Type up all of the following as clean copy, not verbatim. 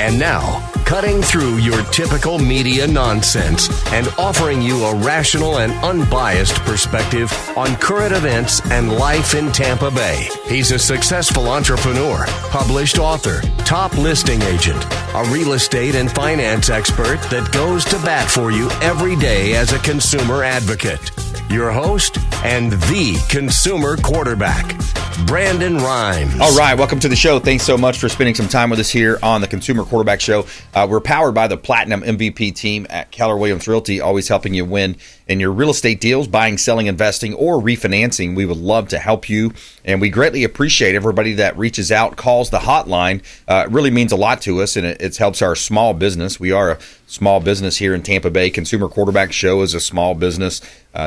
And now, cutting through your typical media nonsense and offering you a rational and unbiased perspective on current events and life in Tampa Bay. He's a successful entrepreneur, published author, top listing agent, a real estate and finance expert that goes to bat for you every day as a consumer advocate. Your host and the consumer quarterback, Brandon Rimes. All right, welcome to the show. Thanks so much for spending some time with us here on the Consumer Quarterback Show. We're powered by the Platinum MVP team at Keller Realty, always helping you win in your real estate deals, buying, selling, investing, or refinancing. We would love to help you, and we greatly appreciate everybody that reaches out, calls the hotline. It really means a lot to us, and it helps our small business. We are a small business here in Tampa Bay. Consumer Quarterback Show is a small business.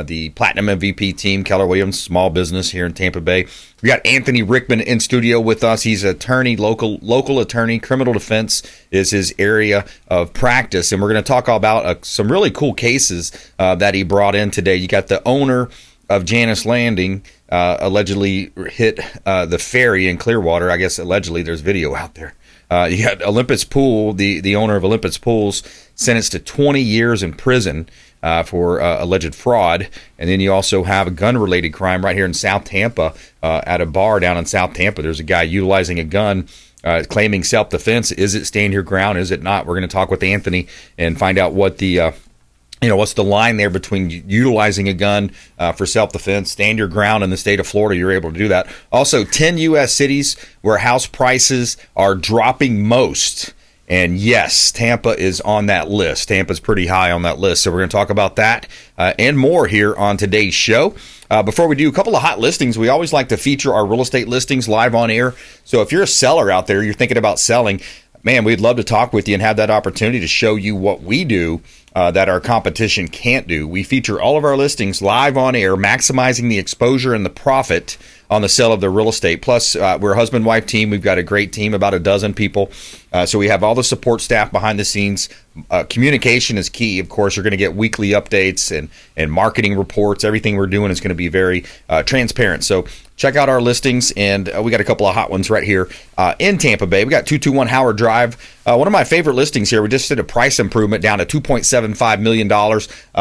The Platinum MVP team, Keller Williams, small business here in Tampa Bay. We got Anthony Rickman in studio with us. He's an attorney, local attorney. Criminal defense is his area of practice, and we're going to talk all about some really cool cases that he brought in today. You got the owner of Janus Landing allegedly hit the ferry in Clearwater. I guess allegedly, there's video out there. You got Olympus Pool, the owner of Olympus Pools, sentenced to 20 years in prison for alleged fraud. And then you also have a gun-related crime right here in South Tampa at a bar down in South Tampa. There's a guy utilizing a gun, claiming self-defense. Is it stand your ground? Is it not? We're going to talk with Anthony and find out what the what's the line there between utilizing a gun for self-defense, stand your ground in the state of Florida. You're able to do that. Also, 10 U.S. cities where house prices are dropping most. And yes, Tampa is on that list. Tampa's pretty high on that list. So we're going to talk about that and more here on today's show. Before we do, a couple of hot listings. We always like to feature our real estate listings live on air. So if you're a seller out there, you're thinking about selling, man, we'd love to talk with you and have that opportunity to show you what we do that our competition can't do. We feature all of our listings live on air, maximizing the exposure and the profit on the sale of the real estate. Plus, we're a husband-wife team. We've got a great team, about a dozen people. So we have all the support staff behind the scenes. Communication is key. Of course, you're going to get weekly updates and marketing reports. Everything we're doing is going to be very transparent. So check out our listings, and we got a couple of hot ones right here in Tampa Bay. We got 221 Howard Drive. One of my favorite listings here. We just did a price improvement down to $2.75 million.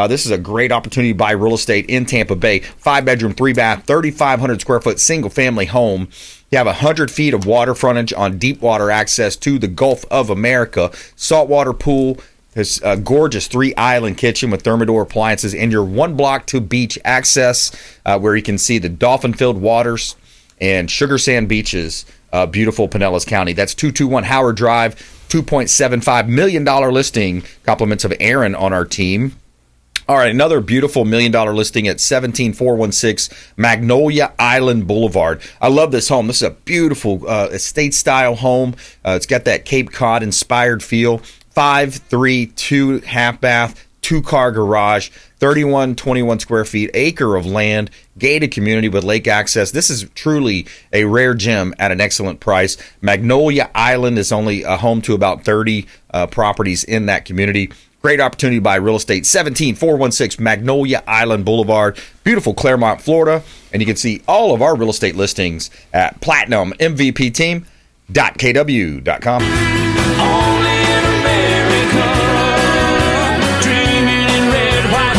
This is a great opportunity to buy real estate in Tampa Bay. 5-bedroom, 3-bath, 3,500 square foot single-family home. You have 100 feet of water frontage on deep water access to the Gulf of America. Saltwater pool. There's a gorgeous 3-island kitchen with Thermador appliances, and your 1 block to beach access where you can see the dolphin-filled waters and sugar sand beaches, beautiful Pinellas County. That's 221 Howard Drive, $2.75 million listing. Compliments of Aaron on our team. All right, another beautiful $1 million listing at 17416 Magnolia Island Boulevard. I love this home. This is a beautiful estate-style home. It's got that Cape Cod-inspired feel. 5'3", 2 half-bath, 2-car garage, 3121 square feet, acre of land, gated community with lake access. This is truly a rare gem at an excellent price. Magnolia Island is only a home to about 30 properties in that community. Great opportunity to buy real estate. 17416 Magnolia Island Boulevard, beautiful Claremont, Florida. And you can see all of our real estate listings at platinummvpteam.kw.com.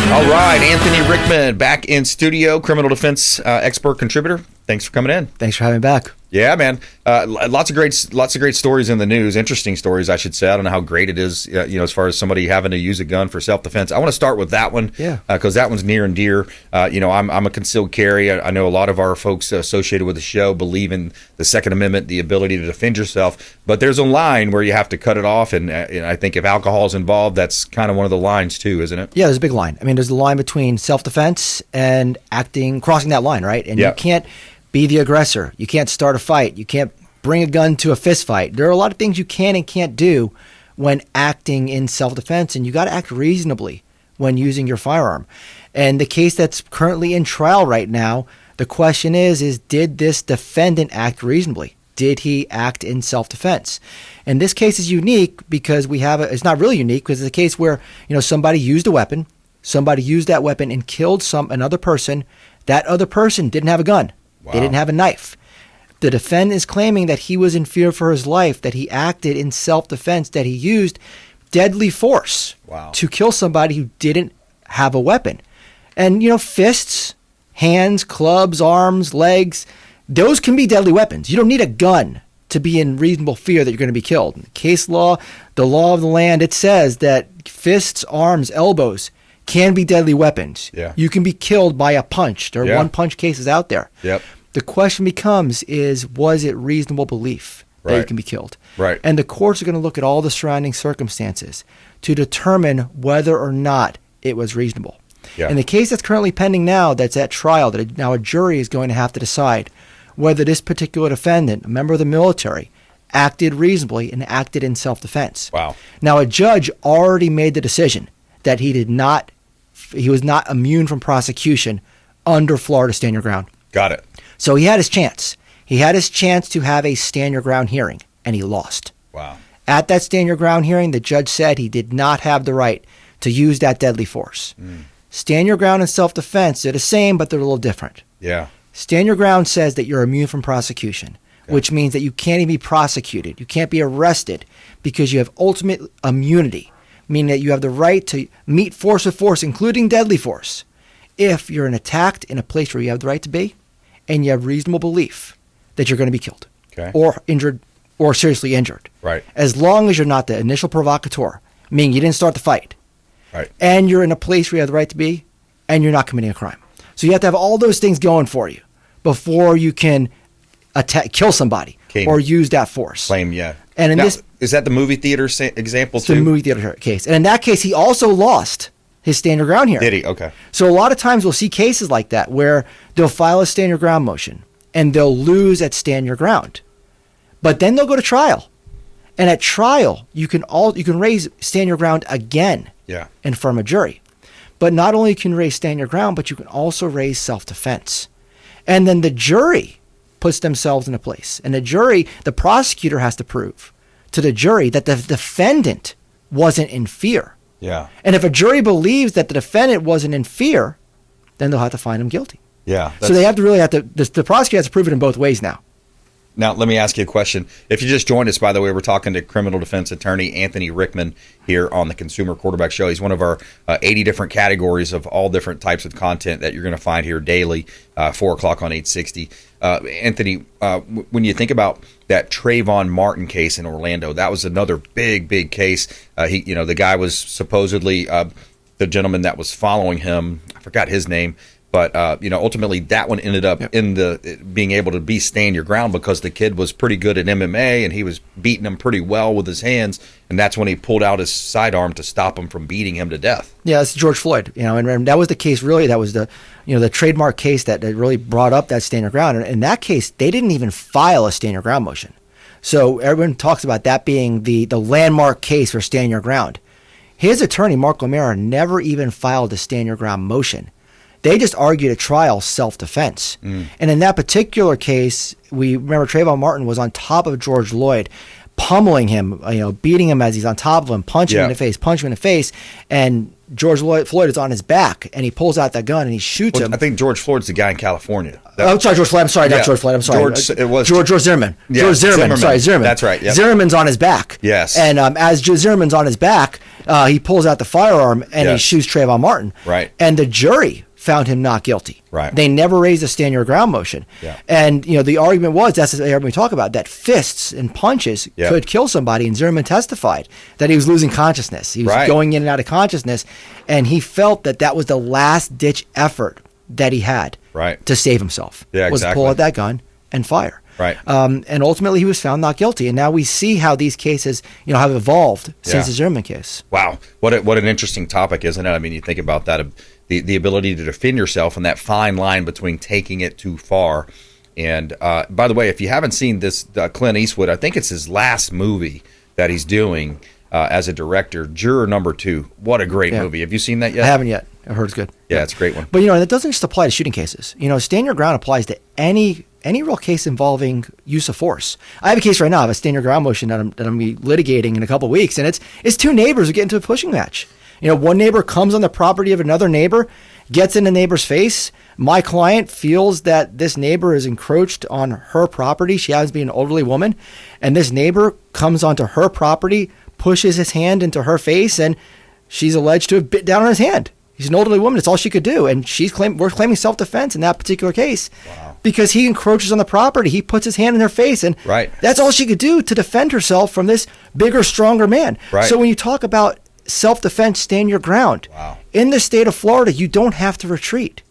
All right, Anthony Rickman back in studio, criminal defense expert contributor. Thanks for coming in. Thanks for having me back. Yeah, man. Lots of great stories in the news. Interesting stories, I should say. I don't know how great it is, as far as somebody having to use a gun for self-defense. I want to start with that one, because that one's near and dear. I'm a concealed carry. I know a lot of our folks associated with the show believe in the Second Amendment, the ability to defend yourself. But there's a line where you have to cut it off, and I think if alcohol is involved, that's kind of one of the lines too, isn't it? Yeah, there's a big line. I mean, there's the line between self-defense and crossing that line, right? And you can't be the aggressor. You can't start a fight. You can't bring a gun to a fist fight. There are a lot of things you can and can't do when acting in self-defense, and you got to act reasonably when using your firearm. And the case that's currently in trial right now, the question is did this defendant act reasonably? Did he act in self-defense? And this case is unique because it's not really unique because it's a case where, somebody used a weapon, somebody used that weapon and killed another person. That other person didn't have a gun. Wow. They didn't have a knife. The defendant is claiming that he was in fear for his life, that he acted in self-defense, that he used deadly force to kill somebody who didn't have a weapon. And, fists, hands, clubs, arms, legs, those can be deadly weapons. You don't need a gun to be in reasonable fear that you're going to be killed. In case law, the law of the land, it says that fists, arms, elbows can be deadly weapons. Yeah. You can be killed by a punch. There are one-punch cases out there. Yep. The question becomes was it reasonable belief that you can be killed? Right. And the courts are going to look at all the surrounding circumstances to determine whether or not it was reasonable. Yeah. In the case that's currently pending now, that's at trial, that now a jury is going to have to decide whether this particular defendant, a member of the military, acted reasonably and acted in self-defense. Wow. Now, a judge already made the decision that he was not immune from prosecution under Florida Stand Your Ground. Got it. So he had his chance. He had his chance to have a Stand Your Ground hearing, and he lost. Wow. At that Stand Your Ground hearing, the judge said he did not have the right to use that deadly force. Stand Your Ground and self-defense, they're the same, but they're a little different. Yeah. Stand Your Ground says that you're immune from prosecution, which means that you can't even be prosecuted. You can't be arrested because you have ultimate immunity, meaning that you have the right to meet force with force, including deadly force, if you're attacked in a place where you have the right to be and you have reasonable belief that you're going to be killed or injured or seriously injured. Right. As long as you're not the initial provocateur, meaning you didn't start the fight, and you're in a place where you have the right to be and you're not committing a crime. So you have to have all those things going for you before you can kill somebody or use that force. Claim, yeah. And in this, is that the movie theater example too? The movie theater case. And in that case, he also lost his Stand Your Ground hearing. Did he? Okay. So a lot of times we'll see cases like that where they'll file a Stand Your Ground motion and they'll lose at Stand Your Ground. But then they'll go to trial. And at trial, you can raise Stand Your Ground again in front of a jury. But not only can you raise Stand Your Ground, but you can also raise self-defense. And then the jury puts themselves in a place. And the prosecutor has to prove to the jury that the defendant wasn't in fear. Yeah. And if a jury believes that the defendant wasn't in fear, then they'll have to find him guilty. Yeah. So they the prosecutor has to prove it in both ways now. Now, let me ask you a question. If you just joined us, by the way, we're talking to criminal defense attorney Anthony Rickman here on the Consumer Quarterback Show. He's one of our 80 different categories of all different types of content that you're going to find here daily, 4 o'clock on 860. Anthony, when you think about that Trayvon Martin case in Orlando, that was another big case. The guy was supposedly the gentleman that was following him. I forgot his name. But ultimately, that one ended up in being able to be Stand Your Ground because the kid was pretty good at MMA and he was beating him pretty well with his hands, and that's when he pulled out his sidearm to stop him from beating him to death. Yeah, it's George Floyd. And that was the case. Really, that was the trademark case that really brought up that Stand Your Ground. And in that case, they didn't even file a Stand Your Ground motion. So everyone talks about that being the landmark case for Stand Your Ground. His attorney, Mark O'Mara, never even filed a Stand Your Ground motion. They just argued at trial self-defense. And in that particular case, we remember Trayvon Martin was on top of George Floyd, pummeling him, beating him as he's on top of him, punching him in the face, and George Floyd is on his back, and he pulls out that gun and he shoots him. I think George Floyd's the guy in California. George Floyd. I'm sorry, not George Floyd. I'm sorry. George Zimmerman. Yeah, George Zimmerman. Sorry, Zimmerman. That's right. Yep. Zimmerman's on his back. Yes. And as Zimmerman's on his back, he pulls out the firearm and he shoots Trayvon Martin. Right. And the jury found him not guilty. Right. They never raised a Stand Your Ground motion. Yeah. And the argument was, that's the argument we talk about, that fists and punches could kill somebody. And Zimmerman testified that he was losing consciousness. He was going in and out of consciousness, and he felt that was the last ditch effort that he had to save himself. Yeah, was to pull out that gun and fire. Right. And ultimately he was found not guilty. And now we see how these cases, have evolved since the Zimmerman case. Wow. What an interesting topic, isn't it? I mean, you think about that, the ability to defend yourself and that fine line between taking it too far. And by the way, if you haven't seen this Clint Eastwood, I think it's his last movie that he's doing as a director, Juror Number 2. What a great movie. Have you seen that yet? I haven't yet. I heard it's good. Yeah, it's a great one. But, and it doesn't just apply to shooting cases. Stand Your Ground applies to any real case involving use of force. I have a case right now of a Stand Your Ground motion that I'm litigating in a couple of weeks, and it's two neighbors who get into a pushing match. One neighbor comes on the property of another neighbor, gets in the neighbor's face. My client feels that this neighbor is encroached on her property. She happens to be an elderly woman, and this neighbor comes onto her property, pushes his hand into her face, and she's alleged to have bit down on his hand. She's an elderly woman. It's all she could do. And we're claiming self-defense in that particular case. Wow. Because he encroaches on the property. He puts his hand in her face. And that's all she could do to defend herself from this bigger, stronger man. Right. So when you talk about self-defense, stand your ground. Wow. In the state of Florida, you don't have to retreat.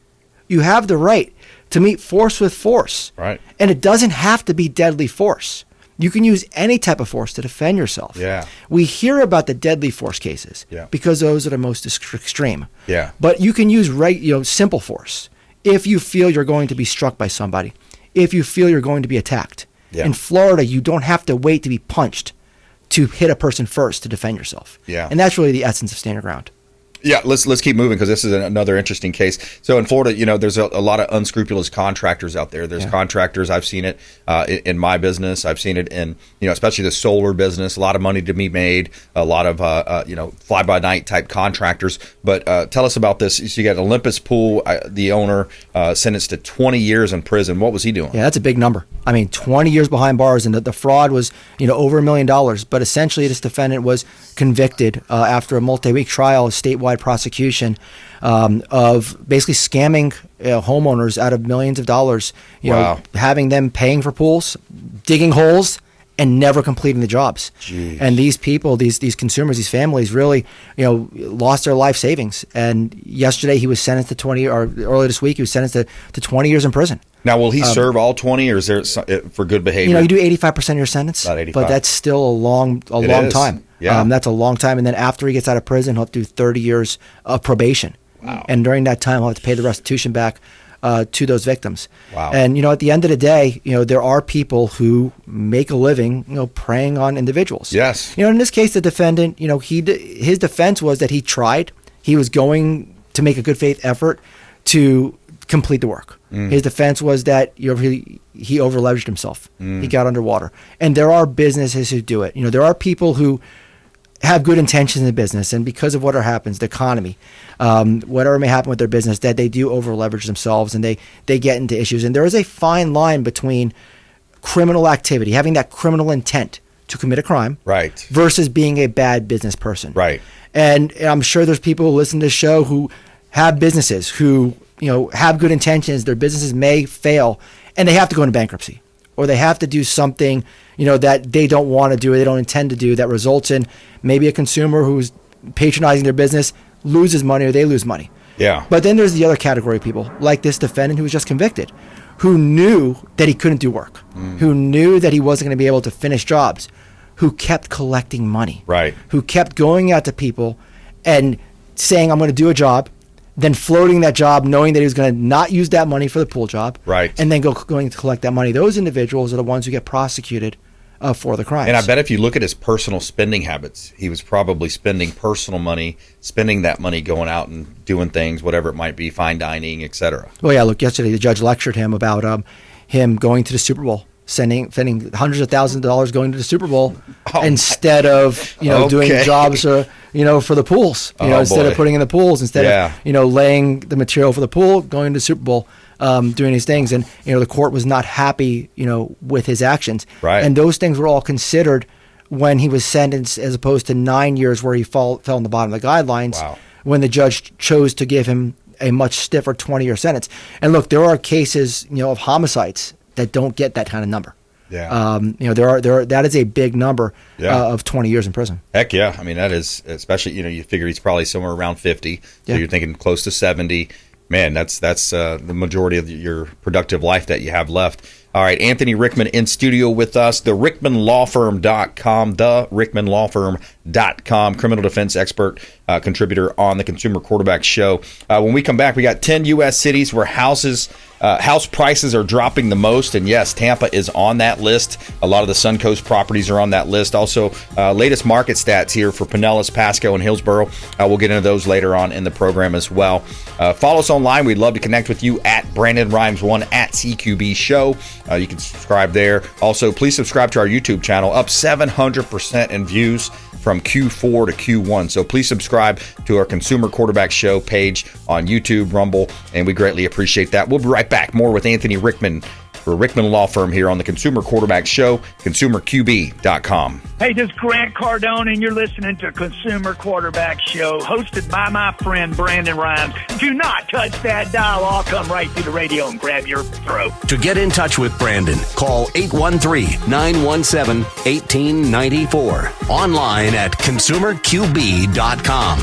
You have the right to meet force with force. Right. And it doesn't have to be deadly force. You can use any type of force to defend yourself. Yeah. We hear about the deadly force cases because those are the most extreme. Yeah. But you can use simple force if you feel you're going to be struck by somebody, if you feel you're going to be attacked. Yeah. In Florida, you don't have to wait to be punched to hit a person first to defend yourself. Yeah. And that's really the essence of stand your ground. Yeah, let's keep moving because this is another interesting case. So in Florida, there's a lot of unscrupulous contractors out there. There's contractors. I've seen it in my business. I've seen it in, especially the solar business. A lot of money to be made. A lot of, fly-by-night type contractors. But tell us about this. So you got Olympus Pool, the owner, sentenced to 20 years in prison. What was he doing? Yeah, that's a big number. I mean, 20 years behind bars, and the fraud was, over $1 million. But essentially, this defendant was convicted after a multi-week trial, a statewide Wow. prosecution of basically scamming homeowners out of millions of dollars, having them paying for pools, digging holes, and never completing the jobs. Jeez. And these people, these consumers, these families really, lost their life savings. And yesterday he was sentenced to 20, or earlier this week he was sentenced to 20 years in prison. Now, will he serve all 20, or is there for good behavior? You do 85% of your sentence, About 85. but that's still a long time. Yeah. That's a long time. And then after he gets out of prison, he'll have to do 30 years of probation. Wow. And during that time, he'll have to pay the restitution back to those victims. Wow. And, at the end of the day, there are people who make a living, preying on individuals. Yes. In this case, the defendant, his defense was that he tried. He was going to make a good faith effort to complete the work. His defense was that he over leveraged himself. He got underwater. And there are businesses who do it. There are people who have good intentions in the business, and because of whatever happens, the economy, whatever may happen with their business, that they do over leverage themselves and they get into issues. And there is a fine line between criminal activity, having that criminal intent to commit a crime, right, versus being a bad business person. Right. And I'm sure there's people who listen to this show who have businesses who have good intentions. Their businesses may fail, and they have to go into bankruptcy, or they have to do something, that they don't want to do or they don't intend to do, that results in maybe a consumer who's patronizing their business loses money or they lose money. Yeah. But then there's the other category of people, like this defendant who was just convicted, who knew that he couldn't do work, who knew that he wasn't going to be able to finish jobs, who kept collecting money, right, who kept going out to people and saying, I'm going to do a job, then floating that job, knowing that he was going to not use that money for the pool job, right, and then going to collect that money. Those individuals are the ones who get prosecuted for the crimes. And I bet if you look at his personal spending habits, he was probably spending personal money, spending that money going out and doing things, whatever it might be, fine dining, etc. Well, yeah, look, yesterday the judge lectured him about him going to the Super Bowl, spending hundreds of thousands of dollars going to the Super Bowl instead of doing jobs for the pools, instead of putting in the pools, instead of laying the material for the pool, going to the Super Bowl, doing these things. And the court was not happy with his actions, right, and those things were all considered when he was sentenced, as opposed to 9 years where he fell in the bottom of the guidelines. Wow. When the judge chose to give him a much stiffer 20-year sentence. And look, there are cases of homicides that don't get that kind of number. Yeah. That is a big number of 20 years in prison. Heck yeah. I mean, that is, especially, you figure he's probably somewhere around 50. So you're thinking close to 70. Man, that's the majority of your productive life that you have left. All right, Anthony Rickman in studio with us, the RickmanLawFirm.com, the RickmanLawFirm.com, criminal defense expert, contributor on the Consumer Quarterback Show. When we come back, we got 10 U.S. cities where house prices are dropping the most, and yes, Tampa is on that list. A lot of the Suncoast properties are on that list. Also, latest market stats here for Pinellas, Pasco, and Hillsborough. We'll get into those later on in the program as well. Follow us online. We'd love to connect with you at Brandon Rimes1 at CQB Show. You can subscribe there. Also, please subscribe to our YouTube channel, up 700% in views from Q4 to Q1. So please subscribe to our Consumer Quarterback Show page on YouTube, Rumble, and we greatly appreciate that. We'll be right back. More with Anthony Rickman for Rickman Law Firm here on the Consumer Quarterback Show, consumerqb.com. Hey, this is Grant Cardone, and you're listening to Consumer Quarterback Show, hosted by my friend Brandon Rimes. Do not touch that dial. I'll come right through the radio and grab your throat. To get in touch with Brandon, call 813-917-1894. Online at consumerqb.com.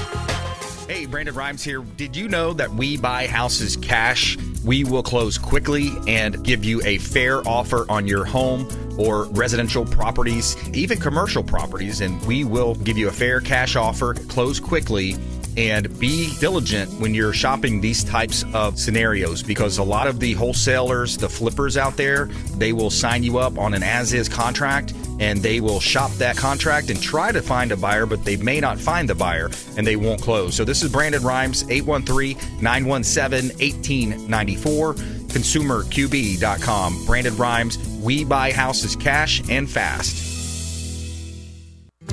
Hey, Brandon Rimes here. Did you know that we buy houses cash? We will close quickly and give you a fair offer on your home or residential properties, even commercial properties, and we will give you a fair cash offer, close quickly, and be diligent when you're shopping these types of scenarios, because a lot of the wholesalers, the flippers out there, they will sign you up on an as-is contract, and they will shop that contract and try to find a buyer, but they may not find the buyer, and they won't close. So this is Brandon Rimes, 813-917-1894, consumerqb.com. Brandon Rimes, we buy houses cash and fast.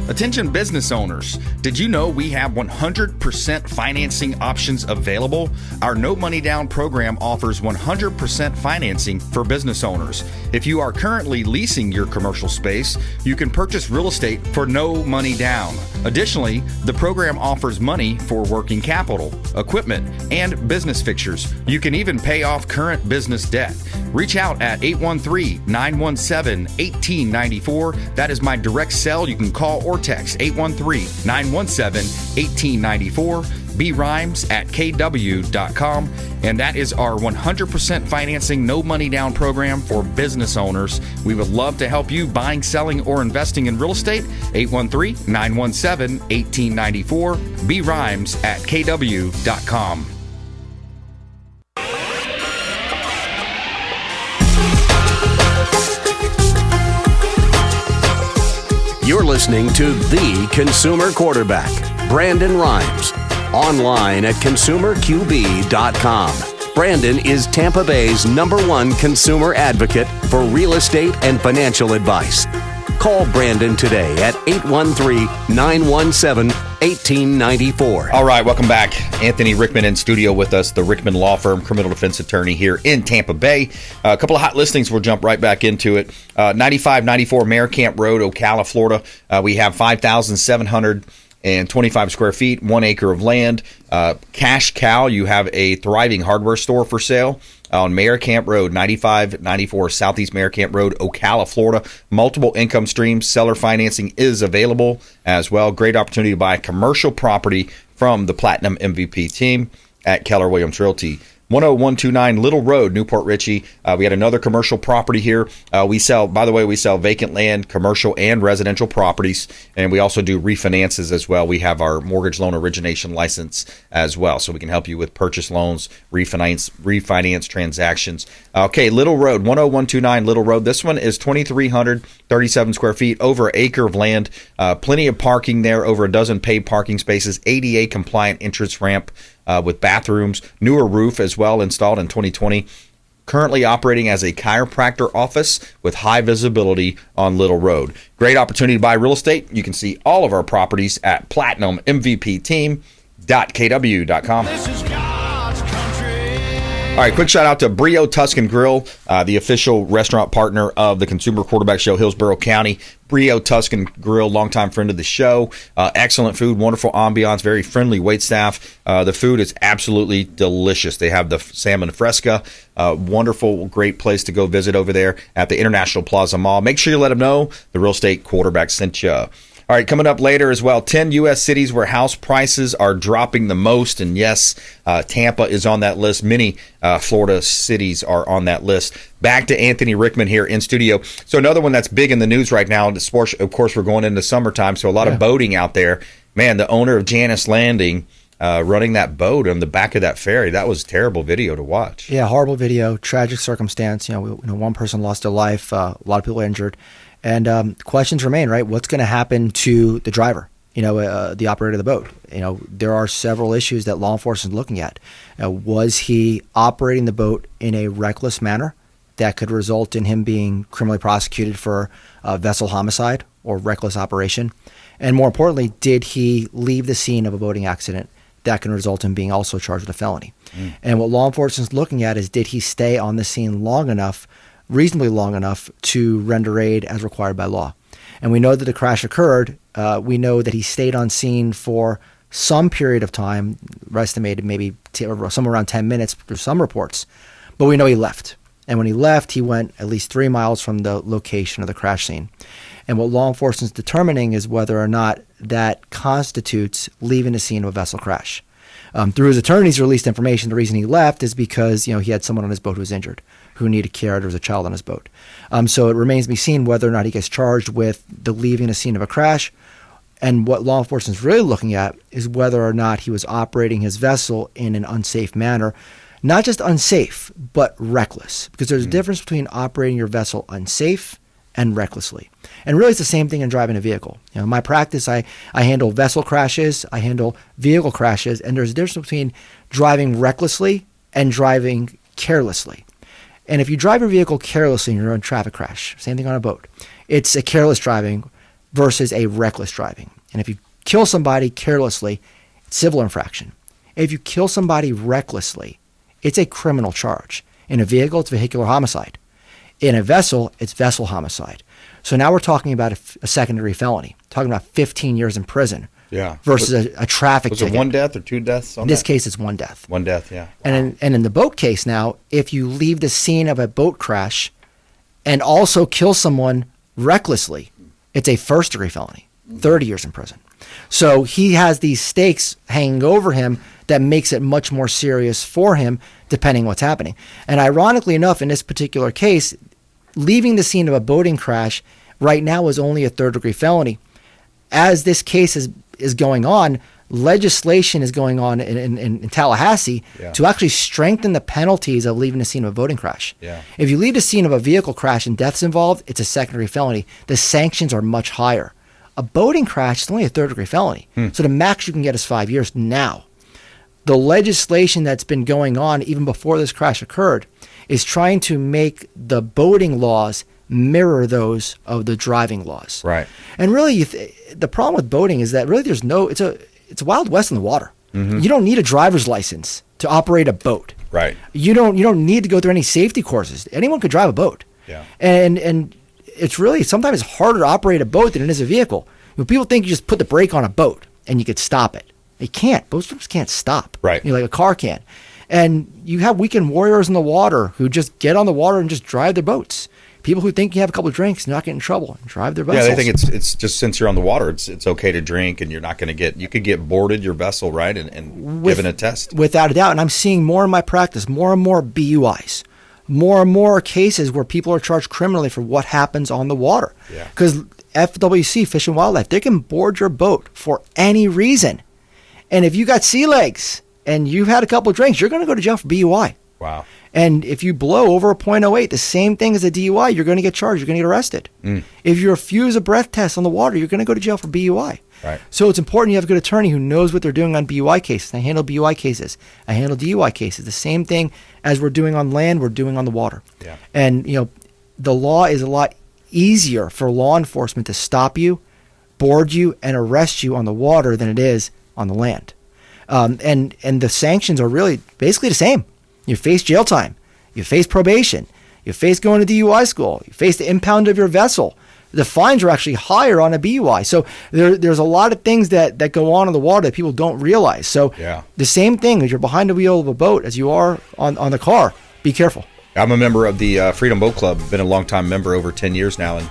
Attention business owners, did you know we have 100% financing options available? Our no money down program offers 100% financing for business owners. If you are currently leasing your commercial space, you can purchase real estate for no money down. Additionally, the program offers money for working capital, equipment, and business fixtures. You can even pay off current business debt. Reach out at 813-917-1894. That is my direct cell. You can call or text 813-917-1894. BRimes at kw.com. And that is our 100% financing, no money down program for business owners. We would love to help you buying, selling, or investing in real estate. 813-917-1894. BRimes at kw.com. You're listening to The Consumer Quarterback, Brandon Rimes. Online at consumerqb.com. Brandon is Tampa Bay's #1 consumer advocate for real estate and financial advice. Call Brandon today at 813-917-1894. All right, welcome back. Anthony Rickman in studio with us, the Rickman Law Firm, criminal defense attorney here in Tampa Bay. A couple of hot listings. We'll jump right back into it. 9594 Mare Camp Road, Ocala, Florida. We have 5,725 square feet, 1 acre of land. Cash cow, you have a thriving hardware store for sale on Mare Camp Road, 9594 Southeast Mare Camp Road, Ocala, Florida. Multiple income streams. Seller financing is available as well. Great opportunity to buy commercial property from the Platinum MVP team at Keller Williams Realty. 10129 Little Road, Newport Richey. We had another commercial property here. We sell vacant land, commercial and residential properties, and we also do refinances as well. We have our mortgage loan origination license as well, so we can help you with purchase loans, refinance transactions. Okay, Little Road, 10129 Little Road. This one is 2,337 square feet, over an acre of land, plenty of parking there, over a dozen paid parking spaces, ADA compliant entrance ramp, with bathrooms, newer roof as well, installed in 2020. Currently operating as a chiropractor office with high visibility on Little Road. Great opportunity to buy real estate. You can see all of our properties at platinummvpteam.kw.com. This is God's country. All right, quick shout out to Brio Tuscan Grill, the official restaurant partner of the Consumer Quarterback Show, Hillsborough County. Brio Tuscan Grill, longtime friend of the show. Excellent food, wonderful ambiance, very friendly wait staff. The food is absolutely delicious. They have the salmon fresca. Wonderful, great place to go visit over there at the International Plaza Mall. Make sure you let them know the real estate quarterback sent you. All right, coming up later as well, 10 U.S. cities where house prices are dropping the most. And yes, Tampa is on that list. Many Florida cities are on that list. Back to Anthony Rickman here in studio. So another one that's big in the news right now, the sports, of course, we're going into summertime, so a lot of boating out there. Man, the owner of Janus Landing running that boat on the back of that ferry, that was a terrible video to watch. Yeah, horrible video, tragic circumstance. One person lost their life, a lot of people injured. And questions remain, right? What's going to happen to the driver, the operator of the boat? There are several issues that law enforcement is looking at. Was he operating the boat in a reckless manner that could result in him being criminally prosecuted for vessel homicide or reckless operation? And more importantly, did he leave the scene of a boating accident that can result in being also charged with a felony? And what law enforcement is looking at is, did he stay on the scene long enough, reasonably long enough, to render aid as required by law? And we know that the crash occurred. We know that he stayed on scene for some period of time, estimated maybe somewhere around 10 minutes through some reports. But we know he left. And when he left, he went at least 3 miles from the location of the crash scene. And what law enforcement is determining is whether or not that constitutes leaving the scene of a vessel crash. Through his attorneys released information, the reason he left is because he had someone on his boat who was injured, who needed care. There was a child on his boat. So it remains to be seen whether or not he gets charged with the leaving the scene of a crash. And what law enforcement is really looking at is whether or not he was operating his vessel in an unsafe manner. Not just unsafe, but reckless. Because there's a difference between operating your vessel unsafe and recklessly. And really, it's the same thing in driving a vehicle. In my practice, I handle vessel crashes, I handle vehicle crashes, and there's a difference between driving recklessly and driving carelessly. And if you drive your vehicle carelessly and you're in a traffic crash, same thing on a boat, it's a careless driving versus a reckless driving. And if you kill somebody carelessly, it's civil infraction. If you kill somebody recklessly, it's a criminal charge. In a vehicle, it's vehicular homicide. In a vessel, it's vessel homicide. So now we're talking about a second-degree felony, talking about 15 years in prison versus a traffic ticket. Was it 1 death or 2 deaths on In this case, it's 1 death. 1 death, yeah. Wow. And in the boat case now, if you leave the scene of a boat crash and also kill someone recklessly, it's a first-degree felony, 30 years in prison. So he has these stakes hanging over him that makes it much more serious for him, depending what's happening. And ironically enough, in this particular case, leaving the scene of a boating crash right now is only a third-degree felony. As this case is going on, legislation is going on in Tallahassee to actually strengthen the penalties of leaving the scene of a boating crash. Yeah. If you leave the scene of a vehicle crash and death's involved, it's a second-degree felony. The sanctions are much higher. A boating crash is only a third-degree felony. So the max you can get is 5 years now. The legislation that's been going on even before this crash occurred is trying to make the boating laws mirror those of the driving laws. Right. And really, the problem with boating is that really it's a Wild West in the water. You don't need a driver's license to operate a boat. Right. You don't need to go through any safety courses. Anyone could drive a boat. Yeah. And it's really sometimes harder to operate a boat than it is a vehicle. People think you just put the brake on a boat and you could stop it. They can't. Boat trips can't stop. Right. Like a car can. And you have weekend warriors in the water who just get on the water and just drive their boats. People who think you have a couple of drinks and not get in trouble and drive their vessels. Yeah, they think it's just since you're on the water, it's okay to drink and you're not going to you could get boarded your vessel, right, and given a test. Without a doubt. And I'm seeing more in my practice, more and more BUIs, more and more cases where people are charged criminally for what happens on the water. Yeah. Because FWC, Fish and Wildlife, they can board your boat for any reason. And if you got sea legs and you've had a couple of drinks, you're going to go to jail for BUI. Wow. And if you blow over a .08, the same thing as a DUI, you're going to get charged. You're going to get arrested. If you refuse a breath test on the water, you're going to go to jail for BUI. Right. So it's important you have a good attorney who knows what they're doing on BUI cases. I handle BUI cases. I handle DUI cases. The same thing as we're doing on land, we're doing on the water. Yeah. And, the law is a lot easier for law enforcement to stop you, board you, and arrest you on the water than it is on the land. And the sanctions are really basically the same. You face jail time. You face probation. You face going to DUI school. You face the impound of your vessel. The fines are actually higher on a BUI. So there's a lot of things that go on in the water that people don't realize. So the same thing as you're behind the wheel of a boat as you are on the car. Be careful. I'm a member of the Freedom Boat Club. Been a long-time member, over 10 years now, and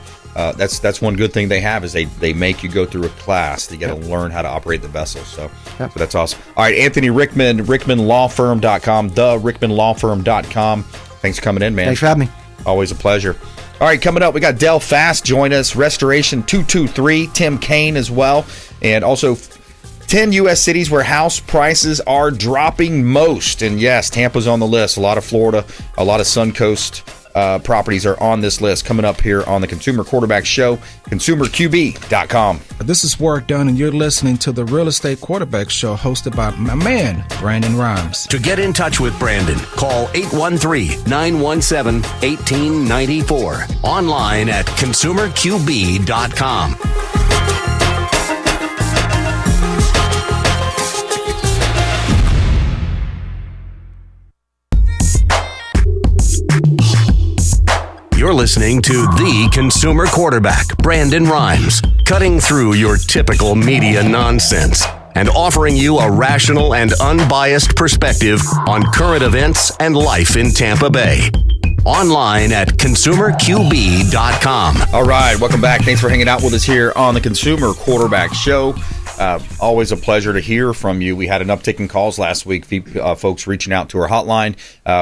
that's one good thing they have is they make you go through a class. You got to learn how to operate the vessel. So that's awesome. All right, Anthony Rickman, RickmanLawFirm.com, RickmanLawFirm.com. Thanks for coming in, man. Thanks for having me. Always a pleasure. All right, coming up, we got Del Fast join us, Restoration 223, Tim Kane as well, and also 10 U.S. cities where house prices are dropping most. And yes, Tampa's on the list. A lot of Florida, a lot of Suncoast properties are on this list coming up here on the Consumer Quarterback Show, consumerqb.com. This is Warwick Dunn, and you're listening to the Real Estate Quarterback Show hosted by my man, Brandon Rimes. To get in touch with Brandon, call 813-917-1894. Online at consumerqb.com. You're listening to the Consumer Quarterback, Brandon Rimes, cutting through your typical media nonsense and offering you a rational and unbiased perspective on current events and life in Tampa Bay. Online at consumerqb.com. All right, welcome back. Thanks for hanging out with us here on the Consumer Quarterback Show. Always a pleasure to hear from you. We had an uptick in calls last week, folks reaching out to our hotline.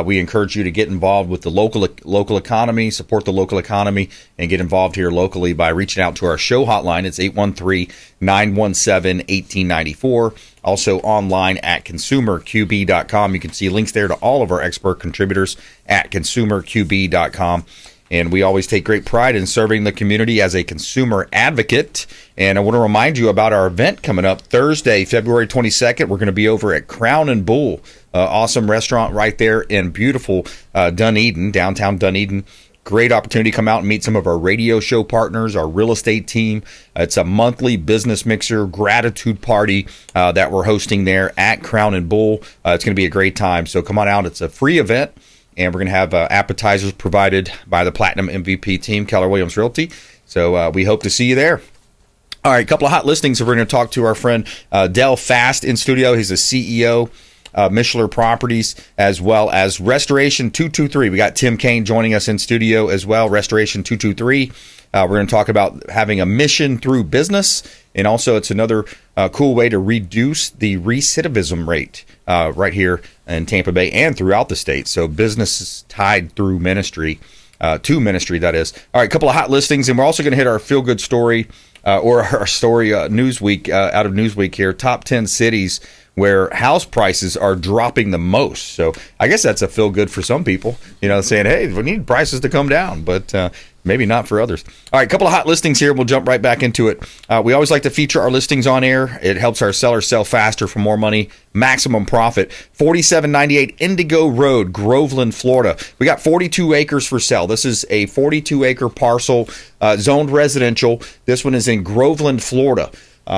We encourage you to get involved with the local economy, support the local economy, and get involved here locally by reaching out to our show hotline. It's 813-917-1894. Also online at consumerqb.com. You can see links there to all of our expert contributors at consumerqb.com. And we always take great pride in serving the community as a consumer advocate. And I want to remind you about our event coming up Thursday, February 22nd. We're going to be over at Crown and Bull, awesome restaurant right there in beautiful Dunedin, downtown Dunedin. Great opportunity to come out and meet some of our radio show partners, our real estate team. It's a monthly business mixer gratitude party that we're hosting there at Crown and Bull. It's going to be a great time. So come on out. It's a free event. And we're going to have appetizers provided by the Platinum MVP team, Keller Williams Realty. So we hope to see you there. All right, a couple of hot listings. We're going to talk to our friend Dell Fast in studio. He's the CEO of Mishler Properties, as well as Restoration 223. We got Tim Kane joining us in studio as well, Restoration 223. We're going to talk about having a mission through business. And also, it's another cool way to reduce the recidivism rate right here in Tampa Bay and throughout the state. So business is tied through ministry, to ministry, that is. All right, a couple of hot listings. And we're also going to hit our feel-good story or our story Newsweek out of Newsweek here. Top 10 cities where house prices are dropping the most. So I guess that's a feel-good for some people, saying, hey, we need prices to come down. But maybe not for others. All right, a couple of hot listings here. We'll jump right back into it. We always like to feature our listings on air. It helps our sellers sell faster for more money, maximum profit. 4798 Indigo Road, Groveland, Florida. We got 42 acres for sale. This is a 42-acre parcel, zoned residential. This one is in Groveland, Florida.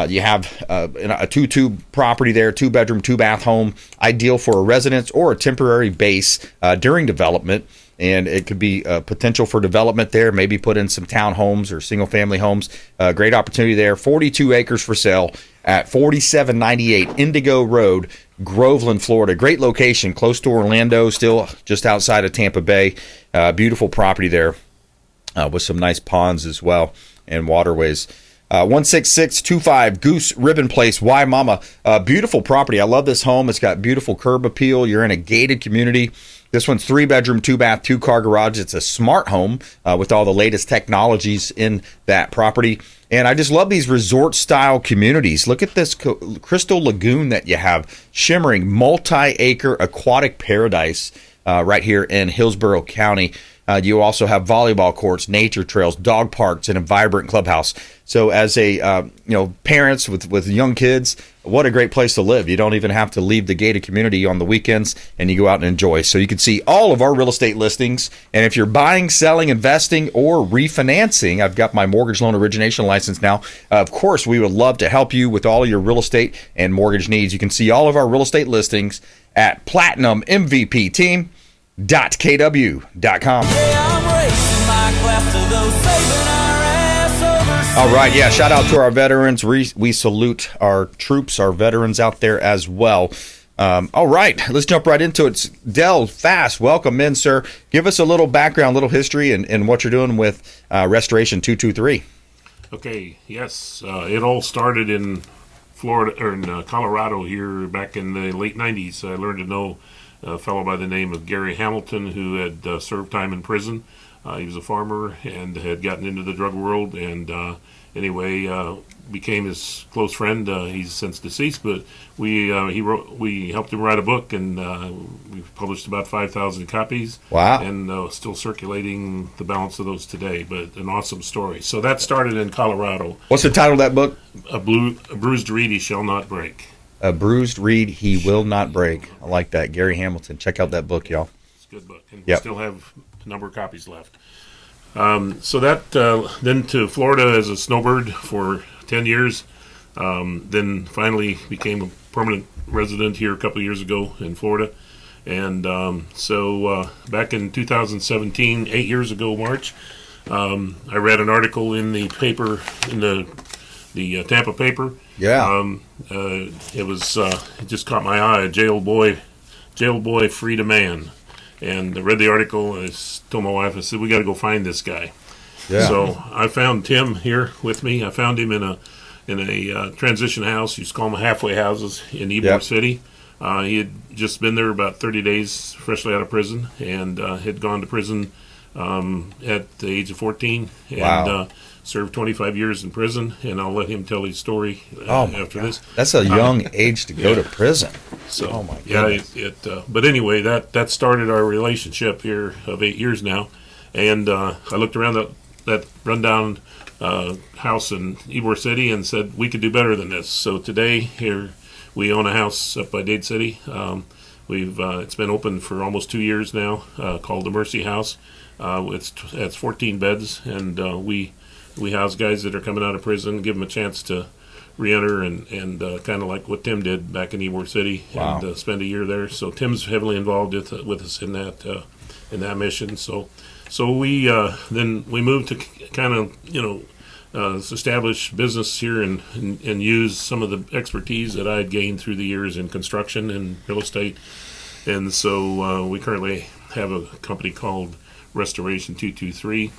You have a 2-2 property there, 2-bedroom, 2-bath home, ideal for a residence or a temporary base during development. And it could be potential for development there, maybe put in some townhomes or single-family homes. Great opportunity there. 42 acres for sale at 4798 Indigo Road, Groveland, Florida. Great location, close to Orlando, still just outside of Tampa Bay. Beautiful property there with some nice ponds as well and waterways. 16625 Goose Ribbon Place, Waimama. Beautiful property. I love this home. It's got beautiful curb appeal. You're in a gated community. This one's 3-bedroom, 2-bath, 2-car garage. It's a smart home with all the latest technologies in that property. And I just love these resort-style communities. Look at this crystal lagoon that you have, shimmering, multi-acre aquatic paradise right here in Hillsborough County. You also have volleyball courts, nature trails, dog parks, and a vibrant clubhouse. So as a parents with young kids, what a great place to live. You don't even have to leave the gated community on the weekends, and you go out and enjoy. So you can see all of our real estate listings. And if you're buying, selling, investing, or refinancing, I've got my mortgage loan origination license now. Of course, we would love to help you with all of your real estate and mortgage needs. You can see all of our real estate listings at PlatinumMVPTeam.kw.com. All right, yeah, shout out to our veterans. We salute our troops, our veterans out there as well. All right, let's jump right into it. Dell Fast, welcome in, sir. Give us a little background, little history, and what you're doing with Restoration 223. Okay, yes, it all started in Florida or in Colorado here back in the late 90s. I learned to know a fellow by the name of Gary Hamilton who had served time in prison. He was a farmer and had gotten into the drug world, and became his close friend. He's since deceased, but we helped him write a book, and we've published about 5,000 copies. Wow! And still circulating the balance of those today. But an awesome story. So that started in Colorado. What's the title of that book? A bruised reed he shall not break. A bruised reed he will not break. I like that. Gary Hamilton. Check out that book, y'all. It's a good book, and we still have a number of copies left. So that then to Florida as a snowbird for 10 years, then finally became a permanent resident here a couple of years ago in Florida. And so back in 2017, 8 years ago, March, I read an article in the paper, in the Tampa paper. Yeah. It just caught my eye. A jail boy freed a man. And I read the article, and I told my wife, I said, we got to go find this guy. Yeah. So I found Tim here with me. I found him in a transition house. You used to call them halfway houses in Ybor City. He had just been there about 30 days, freshly out of prison, and had gone to prison at the age of 14. And served 25 years in prison, and I'll let him tell his story after this. That's a young age to go to prison. So, oh my goodness. But anyway, that started our relationship here of 8 years now, and I looked around that rundown house in Ybor City and said we could do better than this. So today here we own a house up by Dade City. It's been open for almost 2 years now, called the Mercy House. It's 14 beds, and we house guys that are coming out of prison, give them a chance to re-enter and kind of like what Tim did back in Ybor City and spend a year there. So Tim's heavily involved with us in that mission. So we then we moved to kind of establish business here and use some of the expertise that I had gained through the years in construction and real estate. And so we currently have a company called Restoration 223,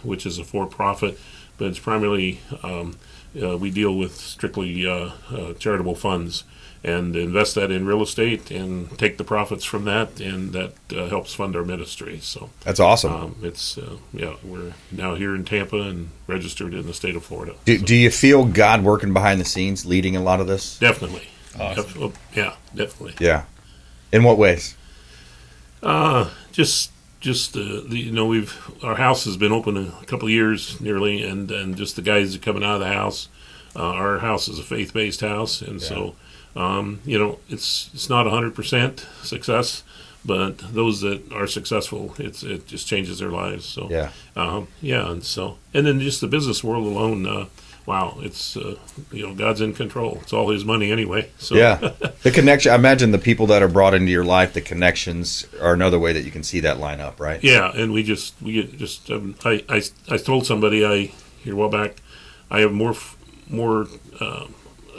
which is a for-profit, but it's primarily we deal with strictly charitable funds and invest that in real estate and take the profits from that, and that helps fund our ministry. So that's awesome. We're now here in Tampa and registered in the state of Florida. Do you feel God working behind the scenes, leading a lot of this? Definitely. Awesome. Definitely. Yeah. In what ways? Our house has been open a couple of years nearly, and just the guys that are coming out of the house. Our house is a faith-based house, and so it's not 100% success, but those that are successful, it just changes their lives. So and then just the business world alone. It's God's in control. It's all His money anyway. So the connection. I imagine the people that are brought into your life, the connections are another way that you can see that line up, right? Yeah, and I told somebody a while back, I have more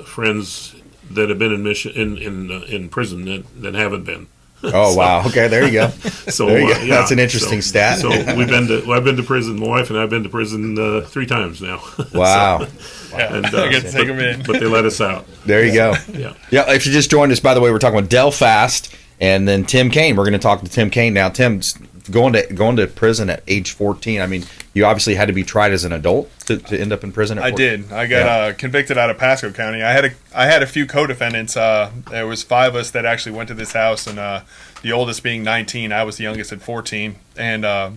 friends that have been in prison than haven't been. Oh wow! Okay, there you go. That's an interesting stat. So I've been to prison. My wife and I've been to prison 3 times now. Wow! And I get to take them in, but they let us out. There you go. Yeah. If you just joined us, by the way, we're talking with Del Fast and then Tim Kane. We're going to talk to Tim Kane now. Tim's going to prison at age 14. I mean, you obviously had to be tried as an adult to end up in prison. I did. I got convicted out of Pasco County. I had a few co-defendants. There was 5 of us that actually went to this house, and the oldest being 19. I was the youngest at 14, and the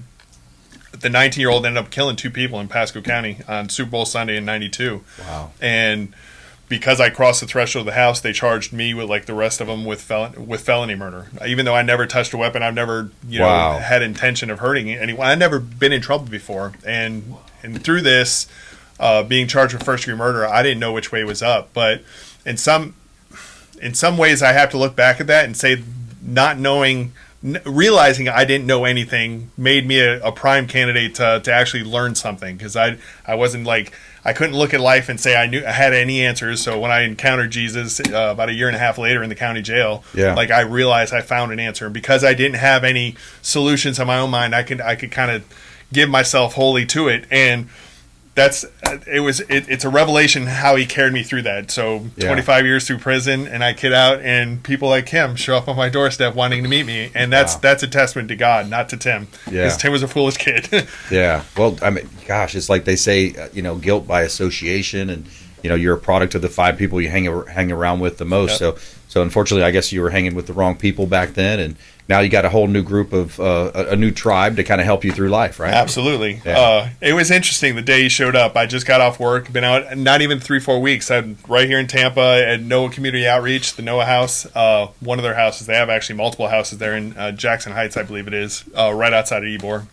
19-year-old ended up killing 2 people in Pasco County on Super Bowl Sunday in '92. Wow! And because I crossed the threshold of the house, they charged me with like the rest of them with felony murder. Even though I never touched a weapon, I've never had intention of hurting anyone. I'd never been in trouble before, and through this, being charged with first-degree murder, I didn't know which way was up. But in some ways, I have to look back at that and say, not knowing, realizing I didn't know anything made me a prime candidate to actually learn something, because I wasn't like, I couldn't look at life and say I had any answers. So when I encountered Jesus about a year and a half later in the county jail, like I realized I found an answer. And because I didn't have any solutions in my own mind, I could kind of give myself wholly to it. And it's a revelation how he carried me through that. So 25 years through prison, and I get out, and people like him show up on my doorstep wanting to meet me, and that's a testament to God, not to Tim. Because Tim was a foolish kid. Yeah. Well, I mean, gosh, it's like they say, guilt by association, and you're a product of the 5 people you hang around with the most. Yep. So unfortunately, I guess you were hanging with the wrong people back then, and now you got a whole new group of a new tribe to kind of help you through life, right? Absolutely. Yeah. It was interesting the day he showed up. I just got off work, been out not even 3-4 weeks. I'm right here in Tampa at Noah Community Outreach, the Noah House. One of their houses, they have actually multiple houses there in Jackson Heights, I believe it is, right outside of Ybor.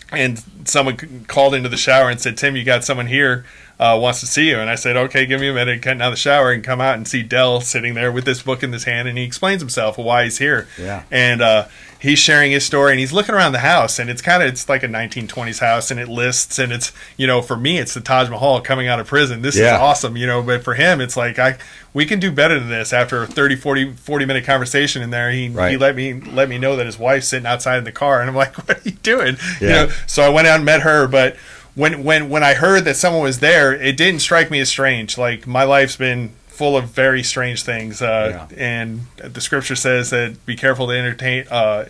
And someone called into the shower and said, "Tim, you got someone here wants to see you." And I said, "Okay, give me a minute, get out of the shower and come out and see Dell sitting there with this book in his hand." And he explains himself why he's here. Yeah. And he's sharing his story, and he's looking around the house, and it's like a 1920s house, and it lists, and it's, for me, it's the Taj Mahal coming out of prison. This is awesome, but for him, it's like, we can do better than this. After a 30, 40 minute conversation in there, he let me know that his wife's sitting outside in the car, and I'm like, "What are you doing?" Yeah. So I went out and met her, but when I heard that someone was there, it didn't strike me as strange. Like, my life's been full of very strange things, and the scripture says that be careful to entertain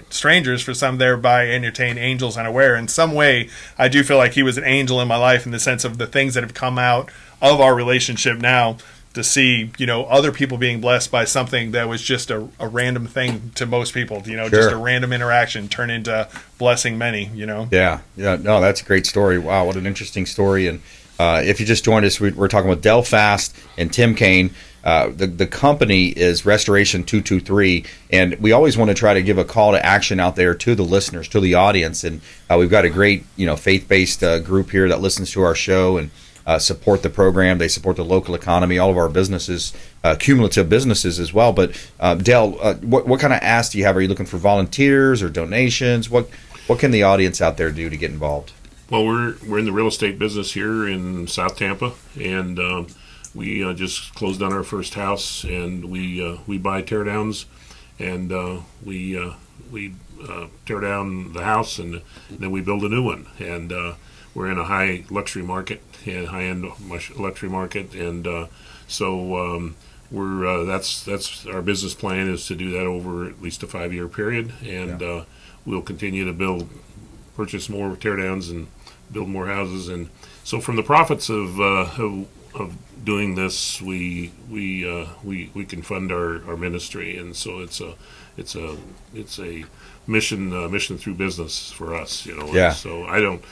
strangers, for some thereby entertain angels unaware. In some way, I do feel like he was an angel in my life, in the sense of the things that have come out of our relationship now, to see other people being blessed by something that was just a random thing to most people, Sure. Just a random interaction turn into blessing many. Yeah no, that's a great story. Wow, what an interesting story. And if you just joined us, we're talking with Del Fast and Tim Kane. The company is Restoration 223, and we always want to try to give a call to action out there to the listeners, to the audience. And we've got a great faith-based group here that listens to our show and support the program. They support the local economy, all of our businesses, cumulative businesses as well. But Del, what kind of asks do you have? Are you looking for volunteers or donations? What can the audience out there do to get involved? Well, we're in the real estate business here in South Tampa, and we just closed on our first house, and we buy teardowns, and we tear down the house, and then we build a new one. And we're in a high luxury market, and high-end luxury market, and so we're that's our business plan, is to do that over at least a 5-year period, and we'll continue to purchase more teardowns and build more houses. And so from the profits of doing this, we can fund our ministry, and so it's a mission through business for us, Yeah. So I don't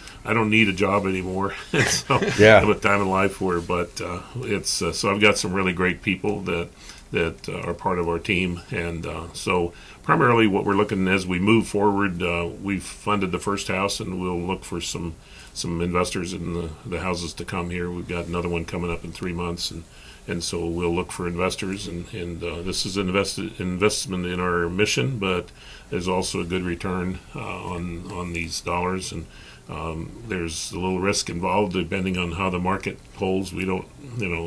need a job anymore. So Yeah. I have a time in life but so I've got some really great people that are part of our team, and so primarily what we're looking as we move forward, we've funded the first house, and we'll look for some investors in the houses to come here. We've got another one coming up in 3 months, and so we'll look for investors, and this is an investment in our mission, but there's also a good return on these dollars, and there's a little risk involved depending on how the market holds. We don't,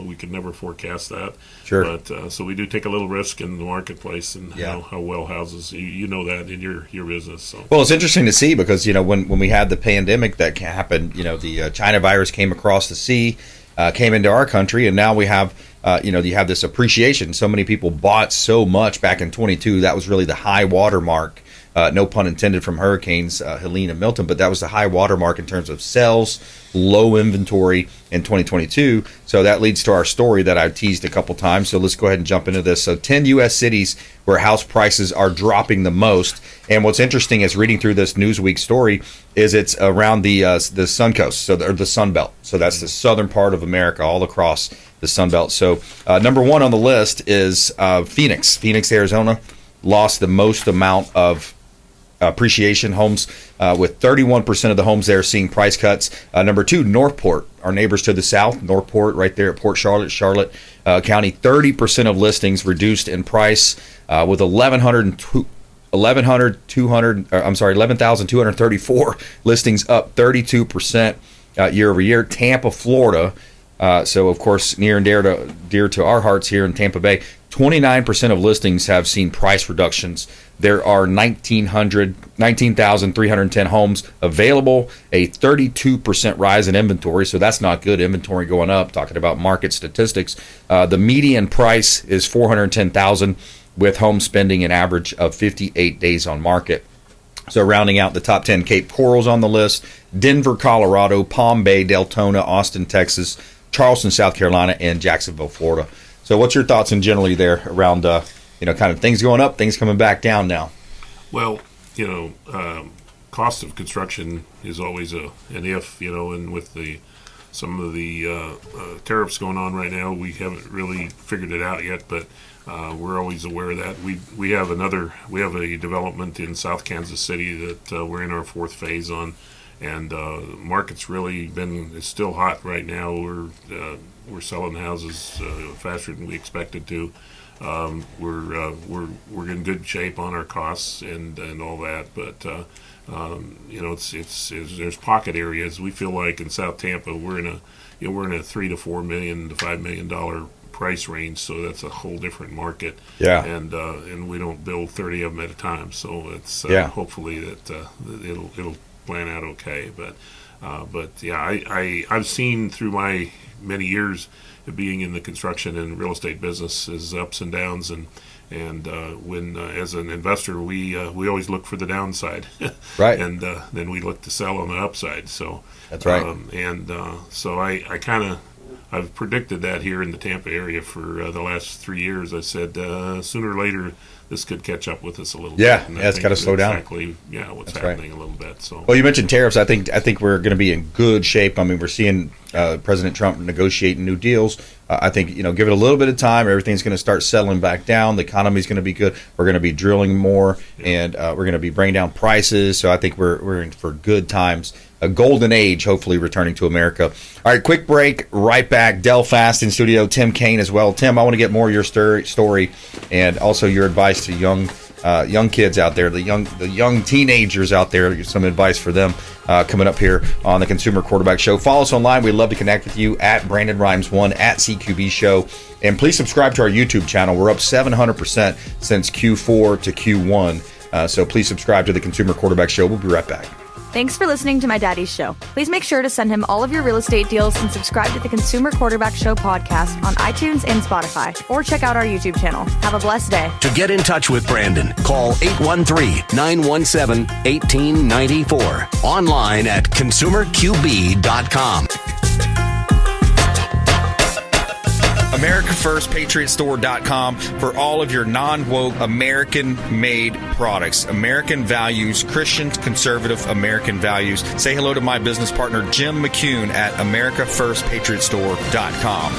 we could never forecast that. Sure. But so we do take a little risk in the marketplace, and how well houses. You know that in your business. So. Well, it's interesting to see because when we had the pandemic that happened, the China virus came across the sea, came into our country, and now we have. You have this appreciation. So many people bought so much back in 22. That was really the high water mark. No pun intended from hurricanes Helene and Milton, but that was the high water mark in terms of sales, low inventory in 2022. So that leads to our story that I've teased a couple times. So let's go ahead and jump into this. So 10 U.S. cities where house prices are dropping the most. And what's interesting is reading through this Newsweek story is it's around the Sun Coast, or the Sun Belt. So that's the southern part of America, all across the Sun Belt. So number one on the list is Phoenix. Phoenix, Arizona, lost the most amount of appreciation homes, with 31% of the homes there seeing price cuts. Number two, Northport, our neighbors to the south, Northport right there at Port Charlotte, County, 30% of listings reduced in price, with 11,234 listings up 32% year over year. Tampa, Florida, so of course near and dear to our hearts here in Tampa Bay, 29% of listings have seen price reductions. There are 19,310 homes available, a 32% rise in inventory, so that's not good. Inventory going up, talking about market statistics. The median price is $410,000 with home spending an average of 58 days on market. So rounding out the top 10, Cape Coral's on the list, Denver, Colorado, Palm Bay, Deltona, Austin, Texas, Charleston, South Carolina, and Jacksonville, Florida. So what's your thoughts in generally there around, kind of things going up, things coming back down now? Well, cost of construction is always an if, and with some of the tariffs going on right now, we haven't really figured it out yet, but we're always aware of that. We have a development in South Kansas City that we're in our fourth phase on, and market's really it's still hot right now. We're selling houses faster than we expected to. We're in good shape on our costs and all that, but there's pocket areas. We feel like in South Tampa we're in a $3 to $4 million to $5 million price range, so that's a whole different market. Yeah, and we don't build 30 of them at a time, so it's hopefully that it'll plan out okay. But I've seen through my many years of being in the construction and real estate business is ups and downs, and when as an investor we always look for the downside, right? And then we look to sell on the upside. So that's right. So I've predicted that here in the Tampa area for the last 3 years. I said sooner or later this could catch up with us a little bit. Yeah, it's got to slow down. Exactly, what's happening a little bit. So, well, you mentioned tariffs. I think we're going to be in good shape. I mean, we're seeing President Trump negotiating new deals. I think give it a little bit of time. Everything's going to start settling back down. The economy's going to be good. We're going to be drilling more, and we're going to be bringing down prices. So I think we're in for good times. A golden age, hopefully, returning to America. All right, quick break. Right back. Del Fast in studio. Tim Kane as well. Tim, I want to get more of your story and also your advice to young kids out there, the young teenagers out there. Some advice for them coming up here on the Consumer Quarterback Show. Follow us online. We'd love to connect with you at BrandonRimes1 at CQB Show, and please subscribe to our YouTube channel. We're up 700% since Q4 to Q1. So please subscribe to the Consumer Quarterback Show. We'll be right back. Thanks for listening to my daddy's show. Please make sure to send him all of your real estate deals and subscribe to the Consumer Quarterback Show podcast on iTunes and Spotify, or check out our YouTube channel. Have a blessed day. To get in touch with Brandon, call 813-917-1894. Online at consumerqb.com. AmericaFirstPatriotStore.com for all of your non-woke, American-made products. American values, Christian, conservative American values. Say hello to my business partner, Jim McCune, at AmericaFirstPatriotStore.com.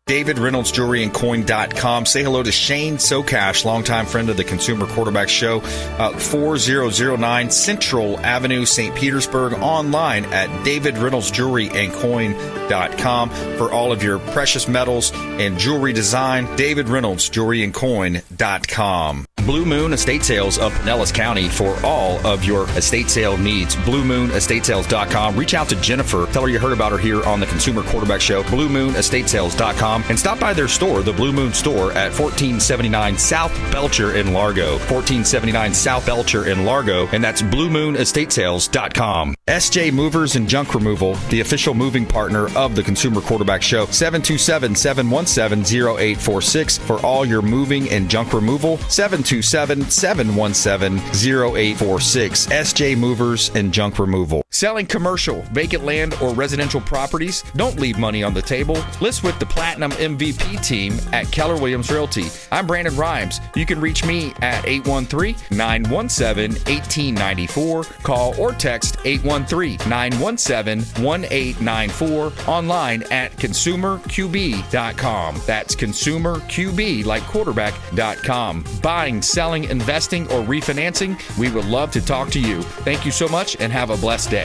David Reynolds Jewelry and Coin.com. Say hello to Shane Socash, longtime friend of the Consumer Quarterback Show, 4009 Central Avenue, St. Petersburg. Online at DavidReynoldsJewelryandCoin.com for all of your precious metals and jewelry design. David Reynolds Jewelry and Coin.com. Blue Moon Estate Sales of Pinellas County for all of your estate sale needs. BlueMoonEstateSales.com. Reach out to Jennifer. Tell her you heard about her here on the Consumer Quarterback Show. BlueMoonEstateSales.com. And stop by their store, the Blue Moon Store, at 1479 South Belcher in Largo. 1479 South Belcher in Largo. And that's BlueMoonEstateSales.com. SJ Movers and Junk Removal, the official moving partner of the Consumer Quarterback Show. 727-717-0846 for all your moving and junk removal. 727-717-0846. SJ Movers and Junk Removal. Selling commercial, vacant land, or residential properties? Don't leave money on the table. List with the Platinum MVP team at Keller Williams Realty. I'm Brandon Rimes. You can reach me at 813-917-1894. Call or text 813-917-1894. Online at consumerqb.com. That's consumerqb, like quarterback.com. Buying, selling, investing, or refinancing, we would love to talk to you. Thank you so much and have a blessed day.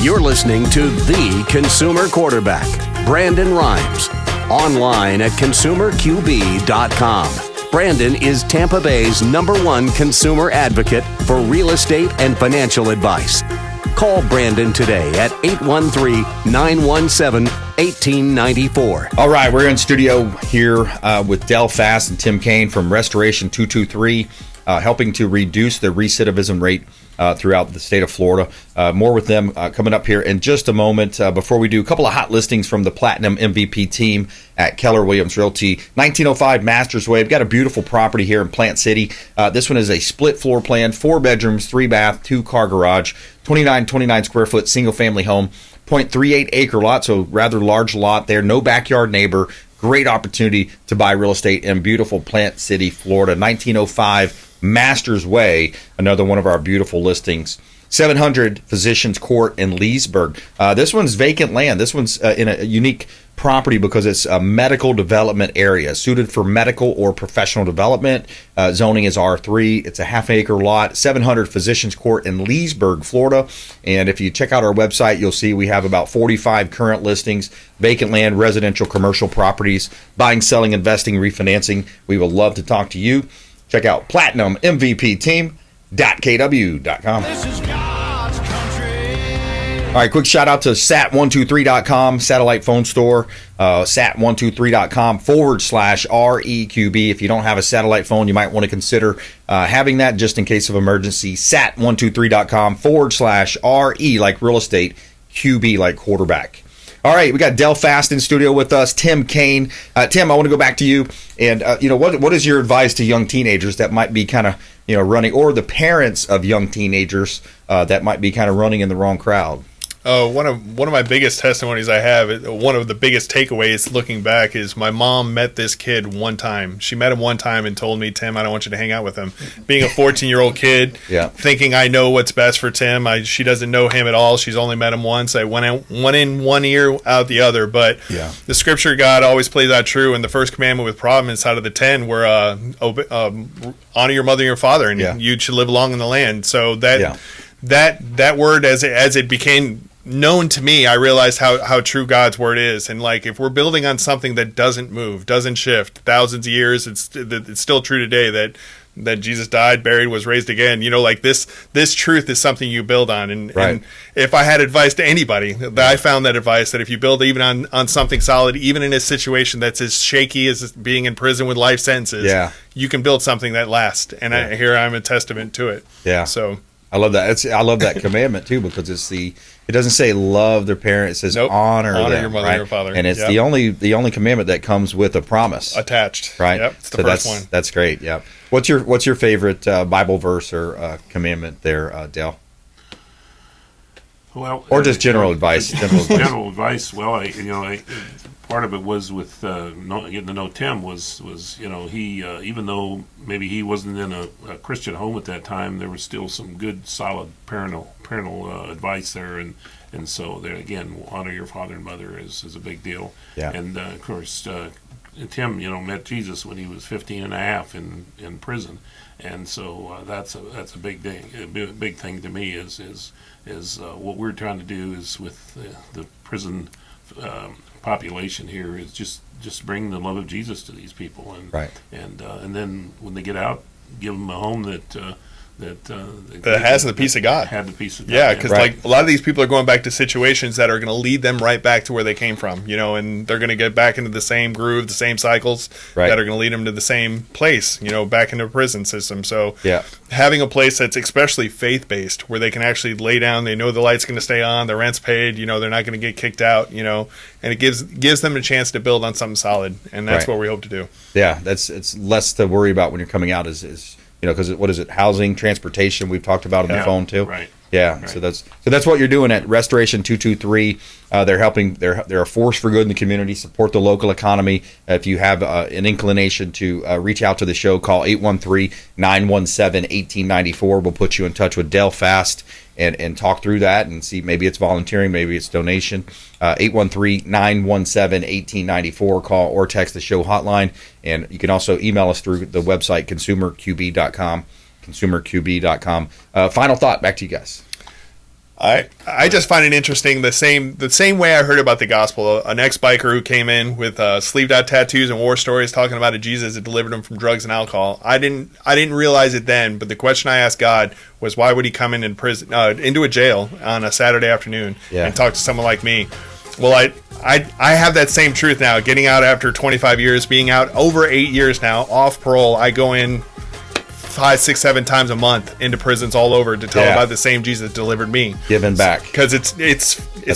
You're listening to The Consumer Quarterback, Brandon Rimes. Online at consumerqb.com. Brandon is Tampa Bay's #1 consumer advocate for real estate and financial advice. Call Brandon today at 813-917-1894. All right, we're in studio here with Del Fast and Tim Kane from Restoration 223, helping to reduce the recidivism rate throughout the state of Florida. More with them coming up here in just a moment. Before we do, a couple of hot listings from the Platinum MVP team at Keller Williams Realty. 1905 Masters Way. We've got a beautiful property here in Plant City. This one is a split floor plan, 4 bedrooms, 3 bath, 2 car garage, 29 square foot single family home, 0.38 acre lot, so rather large lot there. No backyard neighbor. Great opportunity to buy real estate in beautiful Plant City, Florida. 1905 Masters Way, another one of our beautiful listings. 700 Physicians Court in Leesburg. This one's vacant land. This one's in a unique property because it's a medical development area, suited for medical or professional development. Zoning is R3. It's a half-acre lot. 700 Physicians Court in Leesburg, Florida. And if you check out our website, you'll see we have about 45 current listings, vacant land, residential, commercial properties, buying, selling, investing, refinancing. We would love to talk to you. Check out PlatinumMVPTeam.kw.com. This is God's country. All right, quick shout out to sat123.com, satellite phone store, sat123.com/REQB. If you don't have a satellite phone, you might want to consider having that just in case of emergency. Sat123.com/RE like real estate, QB like quarterback. All right, we got Del Fast in studio with us, Tim Kane. Tim, I want to go back to you. And, what is your advice to young teenagers that might be kind of, running, or the parents of young teenagers that might be kind of running in the wrong crowd? One of my biggest testimonies I have, one of the biggest takeaways looking back, is my mom met this kid one time. She met him one time and told me, Tim, I don't want you to hang out with him. Being a 14-year-old kid, thinking I know what's best for Tim. She doesn't know him at all. She's only met him once. I went in one ear, out the other. But the scripture God always plays out true. And the first commandment with promise out of the 10 were honor your mother and your father, and you should live long in the land. So that word, as it became known to me, I realized how true God's word is. And like, if we're building on something that doesn't move, doesn't shift, thousands of years, it's still true today that Jesus died, buried, was raised again. This truth is something you build on. And if I had advice to anybody, I found that advice, that if you build even on something solid, even in a situation that's as shaky as being in prison with life sentences, you can build something that lasts. And I'm a testament to it. Yeah. So I love that. I love that commandment too, because it doesn't say love their parents. It says honor them, your mother and your father. And it's the only commandment that comes with a promise attached. Right. Yep. It's the first one. That's great. Yeah. What's your favorite Bible verse or commandment there, Del? Well, or just general advice. General advice. Well, part of it was with getting to know Tim was he even though maybe he wasn't in a Christian home at that time, there was still some good solid parental advice there, and so there again, honor your father and mother is a big deal. And of course Tim met Jesus when he was 15 and a half in prison, and so that's a big thing. A big thing to me is what we're trying to do is with the prison population here is just bring the love of Jesus to these people, and then when they get out, give them a home that has the peace of God. Yeah, because like a lot of these people are going back to situations that are going to lead them right back to where they came from, and they're going to get back into the same groove, the same cycles that are going to lead them to the same place, back into a prison system. So having a place that's especially faith-based, where they can actually lay down, they know the light's going to stay on, the rent's paid, they're not going to get kicked out, and it gives them a chance to build on something solid, and that's what we hope to do. Yeah, it's less to worry about when you're coming out is because what is it? Housing, transportation. We've talked about on the phone too. Right. Yeah. Right. So that's what you're doing at Restoration 223. They're helping. They're a force for good in the community. Support the local economy. If you have an inclination to reach out to the show, call 813-917-1894. We'll put you in touch with Del Fast and talk through that and see, maybe it's volunteering, maybe it's donation. 813-917-1894. Call or text the show hotline, and you can also email us through the website consumerqb.com. Consumerqb.com. Final thought, back to you guys. I just find it interesting the same way I heard about the gospel. An ex-biker who came in with sleeved out tattoos and war stories talking about a Jesus that delivered him from drugs and alcohol. I didn't realize it then, but the question I asked God was, why would he come in prison into a jail on a Saturday afternoon and talk to someone like me? Well, I have that same truth now. Getting out after 25 years, being out over 8 years now, off parole, I go in 5, 6, 7 times a month into prisons all over to tell about the same Jesus that delivered me. Giving back. Because it's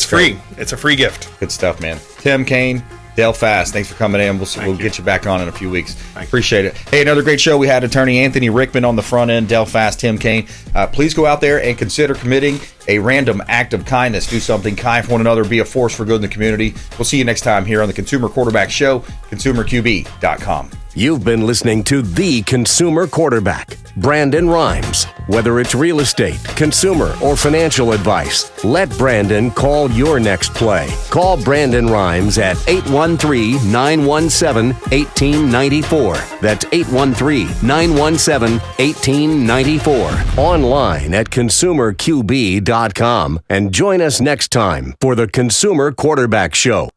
free. Great. It's a free gift. Good stuff, man. Tim Kane, Dale Fast, thanks for coming in. We'll get you back on in a few weeks. Appreciate it. Hey, another great show. We had Attorney Anthony Rickman on the front end, Dale Fast, Tim Kane. Please go out there and consider committing a random act of kindness. Do something kind for one another. Be a force for good in the community. We'll see you next time here on the Consumer Quarterback Show, consumerqb.com. You've been listening to The Consumer Quarterback, Brandon Rimes. Whether it's real estate, consumer, or financial advice, let Brandon call your next play. Call Brandon Rimes at 813-917-1894. That's 813-917-1894. Online at consumerqb.com. And join us next time for the Consumer Quarterback Show.